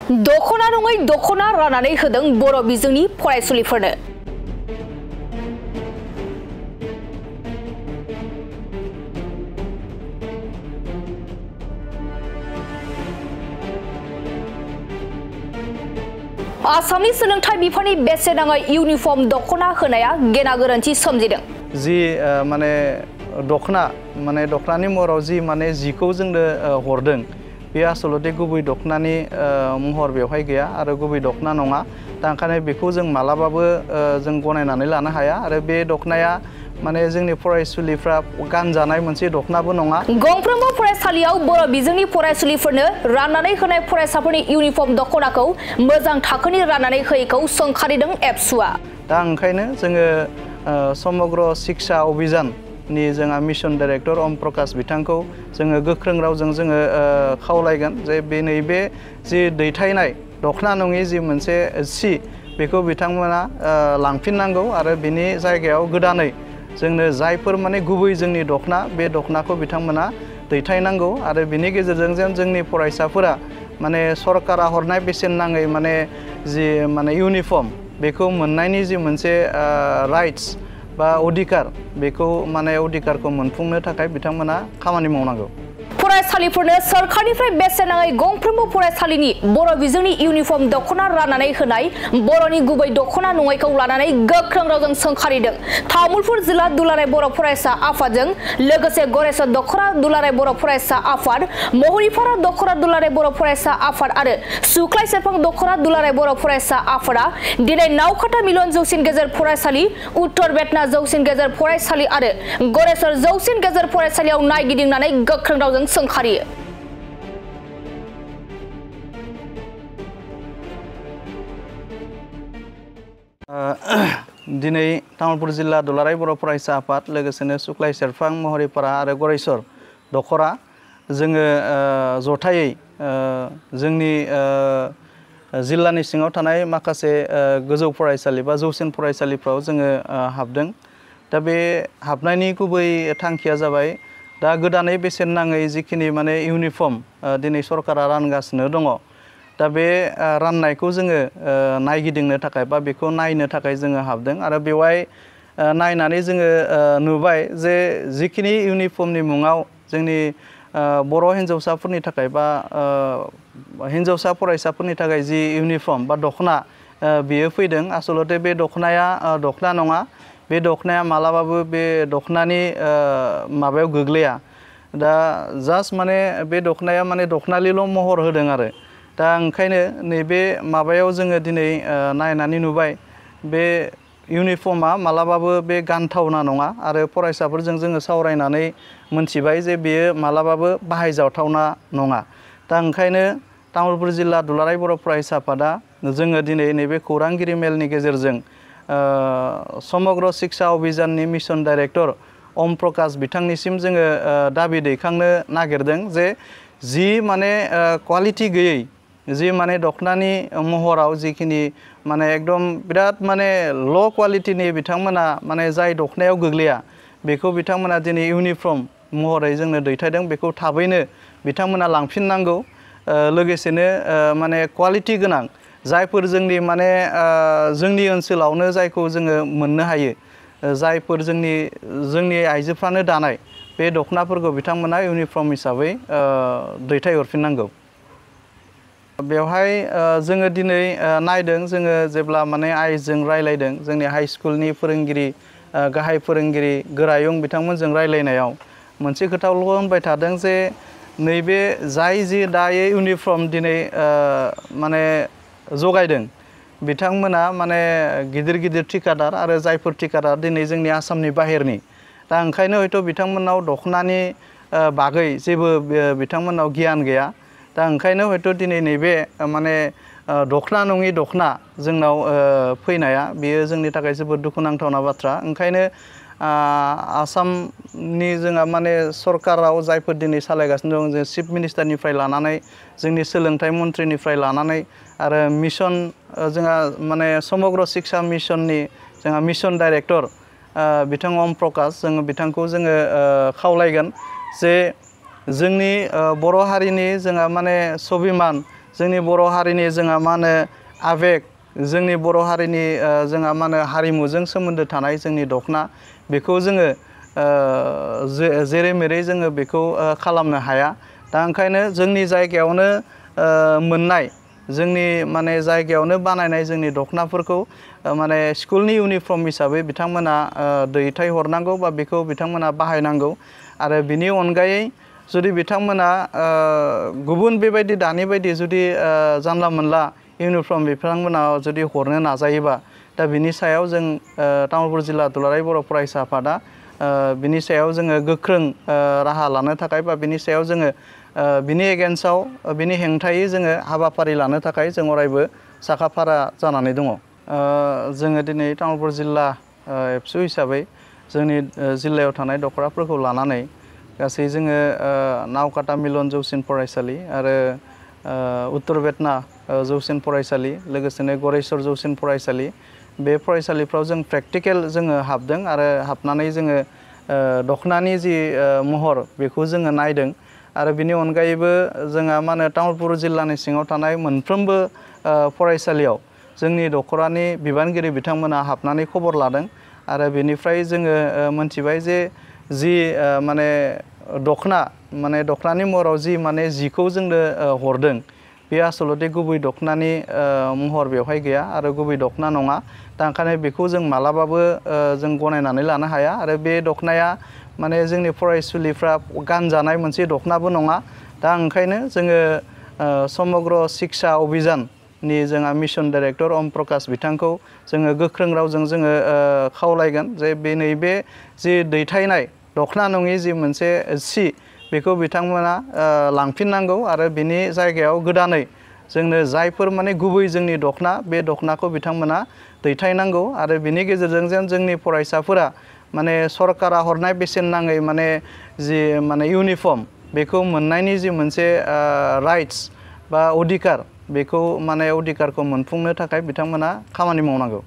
दखना नङै दखना राननानै होदों बर' बिजोंनि फरायसुलिफोरनो। आसामनि सोलोंथाइ बिफाननि बेसेन नाङै इउनिफर्म दखना होनाया गेना गोरोन्थि सोमजिदों। जि माने दखनानि महराव जि माने जिखौ जोंनो हरदों बे आसलते गुबै दखनानि महर बेवहाय गैया आरो गुबै दखना नङा। दा ओंखायनो बेखौ जों मालाबाबो जों गनायनानै लानो हाया आरो बे दखनाया माने जोंनि फरायसुलिफ्रा गानजानाय मोनसे दखनाबो नङा। गंफ्रोमबो फरायसालियाव बर' बिजोंनि फरायसुलिफोरनो राननानै होनाय फरायसाफोरनि इउनिफर्म दखनाखौ मोजां थाखोनि राननानै होयैखौ सोंखारिदों एबसुआ। दा ओंखायनो जोङो समग्र शिक्षा अभियाननि जोंहा मिशन डाइरेक्टर ओम प्रकाश बिथांखौ जोङो गोख्रों रावजों जोङो खावलायगोन जे बे नैबे जि दैथायनाय दखना नङि जि मोनसे सि बेखौ बिथांमोना लांफिननांगौ आरो बिनि जायगायाव गोदानै जोंनो जायफोर माने गुबै जोंनि दखना बे दखनाखौ बिथांमोना दैथायनांगौ आरो बिनि गेजेरजों जेन जोंनि फरायसाफोरा माने सरकारा हरनाय बेसेन नाङै माने जि माने इउनिफर्म बेखौ मोननायनि जि मोनसे राइट्स बा अधिकार बेखौ माने अधिकारखौ मोनफुंनो थाखाय बिथांमोना खामानि मावनांगौ। फरायसालिफोरनो सरकारनिफ्राय बेसेन नाङै गंफ्रोमबो फरायसालिनि बर' बिजोंनि इउनिफर्म दखना राननानै होनाय बर'नि गुबै दखना नङैखौ लानानै गोख्रों रावजों सोंखारिदों। तामुलपुर जिल्ला दुलाराय बर' फरायसा आफादजों लोगोसे गरेस्वर दखना दुलाराय बर' फरायसा आफाद, महरिपारा दखना दुलाराय बर' फरायसा आफाद आरो सुख्लाय सेरफां दखना दुलाराय बर' फरायसा आफादा दिनै नावकाटा मिलन जौसिन गेजेर फरायसालि, उत्तर बेतना जौसिन गेजेर फरायसालि आरो गरेस्वर जौसिन गेजेर फरायसालियाव नायगिदिंनानै गोख्रों रावजों सोंखारियो। दिनै तामुलपुर जिल्ला दुलाराय बर' फरायसा आफाद लोगोसेनो सुख्लाय सेरफां, महरिपारा आरो गरेस्वर दखरा जोङो जथायै जोंनि जिल्लानि सिङाव थानाय माखासे गोजौ फरायसालि बा जौसिन फरायसालिफ्राव जोङो हाबदों। दा बे हाबनायनि गुबै थांखिया जाबाय दा गोदानै बेसेन नाङै जिखिनि माने इउनिफर्म दिनै सरकारा रानगासिनो दङ। दा बे राननायखौ जोङो नायगिदिंनो थाखाय बा बेखौ नायनो थाखाय जोङो हाबदों आरो बेवहाय नायनानै जोङो नुबाय जे जिखिनि इउनिफर्मनि मुङाव जोंनि बर' हिन्जावसाफोरनि थाखाय बा हिन्जावसा फरायसाफोरनि थाखाय जि इउनिफर्म बा दखना बियो फैदों आसलते बे दखनाया दखना नङा। बे दखनाया मालाबाबो बे दखनानि माबायाव गोग्लैया। दा जास्ट माने बे दखनाया माने दखनालिल' महर होदों आरो। दा ओंखायनो नैबे माबायाव जोङो दिनै नायनानै नुबाय बे इउनिफर्मा मालाबाबो बे गानथावना नङा आरो फरायसाफोरजों जोङो सावरायनानै मोनथिबाय जे बेयो मालाबाबो बाहायजाथावना नङा। दा ओंखायनो तामुलपुर जिल्ला दुलाराय बर' फरायसा आफादा जोङो दिनै नैबे खौरांगिरि मेलनि गेजेरजों समग्र शिक्षा अभियाननि मिशन डाइरेक्टर ओम प्रकाश बिथांनिसिम जोङो दाबि दैखांनो नागिरदों जे जि माने क्वालिटि गैयै जि माने दखनानि महराव जिखिनि माने एकदम बिराद माने ल' क्वालिटिनि बिथांमोना माने जाय दखनायाव गोग्लैया बेखौ बिथांमोना दिनै इउनिफर्म महरै जोंनो दैथायदों। बेखौ थाबैनो बिथांमोना लांफिननांगौ। लोगोसेनो माने क्वालिटि गोनां जायफोर जोंनि माने जोंनि ओनसोलावनो जायखौ जोङो मोननो हायो, जायफोर जोंनि आइजोफ्रानो दानाय बे दखनाफोरखौ बिथांमोना इउनिफर्म हिसाबै दैथायहरफिननांगौ। बेवहाय जोङो दिनै नायदों जोङो जेब्ला माने आइजों रायलायदों जोंनि हाइ स्कुलनि फोरोंगिरि गाहाय फोरोंगिरि गोरायुं बिथांमोनजों रायलायनायाव मोनसे खोथाल' होनबाय थादों जे नैबे जाय जि दायो इउनिफर्म दिनै माने जगायदों बिथांमोना माने गिदिर गिदिर ठिकादार आरो जायफोर ठिकादार दिनै जोंनि आसामनि बाहेरनि। दा ओंखायनो हयथ' बिथांमोननाव दखनानि बागै जेबो बिथांमोननाव गियान गैया। दा ओंखायनो हयथ' दिनै नैबे माने दखना नङि दखना जोंनाव फैनाया बेयो जोंनि थाखाय जोबोद दुखुनांथावना बाथ्रा। ओंखायनो आसामनि जोंहा माने सरकाराव जायफोर दिनै सालायगासिनो दं जों चिफ मिनिस्टारनिफ्राय लानानै जोंनि सोलोंथाइ मन्थ्रिनिफ्राय लानानै आरो मिशन जोंहा माने समग्र शिक्षा मिशननि जोंहा मिशन डाइरेक्टर बिथां ओम प्रकाश जोङो बिथांखौ जोङो खावलायगोन जे जोंनि बर' हारिनि जोंहा माने स्वाभिमान जोंनि बर' हारिनि जोंहा मा होनो आबेग जोंनि बर' हारिनि जोंहा मा होनो हारिमुजों सोमोन्दो थानाय जोंनि दखना बेखौ जोङो जेरै मेरै जोङो बेखौ खालामनो हाया दा ओंखायनो जोंनि जायगायावनो मोननाय जोंनि माने जायगायावनो बानायनाय जोंनि दखनाफोरखौ माने स्कुलनि इउनिफर्म हिसाबै बिथांमोना दैथायहरनांगौ बा बेखौ बिथांमोना बाहायनांगौ आरो बिनि अनगायै जुदि बिथांमोना गुबुन बेबायदि दानि बायदि जुदि जानला मोनला इउनिफर्म बिथांमोना जुदि हरनो नाजायोबा दा बिनि सायाव जों तामुलपुर जिल्ला दुलाराय बर' फरायसा आफादा बिनि सायाव जोङो गोख्रों राहा लानो थाखाय बा बिनि सायाव जोङो बिनि एगेन्स्टआव बिनि हेंथायै जोङो हाबाफारि लानो थाखाय जों अरायबो साखाफारा जानानै दङ। जोङो दिनै तामुलपुर जिल्ला एबसु हिसाबै जोंनि जिल्लायाव थानाय दख'राफोरखौ लानानै गासै जोङो नावकाटा मिलन जौसिन फरायसालि आरो उत्तर बेतना जौसिन फरायसालि लोगोसेनो गरेस्वर जौसिन फरायसालि बे फरायसालिफ्राव जों प्रेक्टिकेल जोङो हाबदों आरो हाबनानै जोङो दखनानि जि महर बेखौ जोङो नायदों आरो बिनि अनगायैबो जोंहा मा होनो तामुलपुर जिल्लानि सिङाव थानाय मोनफ्रोमबो फरायसालियाव जोंनि दख'रानि बिबानगिरि बिथांमोना हाबनानै खबर लादों आरो बेनिफ्राय जोङो मोनथिबाय जे जि माने दख'नानि महराव जि माने जिखौ जोंनो हरदों बे आसलते गुबै दख'नानि महर बेवहाय गैया आरो गुबै दख'ना नङा दा ओंखायनो बेखौ जों मालाबाबो जों गनायनानै लानो हाया आरो बे दख'नाया माने जोंनि फरायसुलिफ्रा गानजानाय मोनसे दख'नाबो नङा दा ओंखायनो जोङो समग्र शिक्षा अभियाननि जोंहा मिशन डाइरेक्टर ओम प्रकाश बिथांखौ जोङो गोख्रों रावजों जोङो खावलायगोन जे बे नैबे जि दैथायनाय दख'ना नङि जि मोनसे सि बेखौ बिथांमोना लांफिननांगौ आरो बिनि जायगायाव गोदानै जोंनो जायफोर माने गुबै जोंनि दख'ना बे दख'नाखौ बिथांमोना दैथायनांगौ आरो बिनि गेजेरजों जेन जोंनि फरायसाफोरा माने सरकारा हरनाय बेसेन नाङै माने जि माने इउनिफर्म बेखौ मोननायनि जि मोनसे राइट्स बा अधिकार बेखौ माने अधिकारखौ मोनफुंनो थाखाय बिथांमोना खामानि मावनांगौ।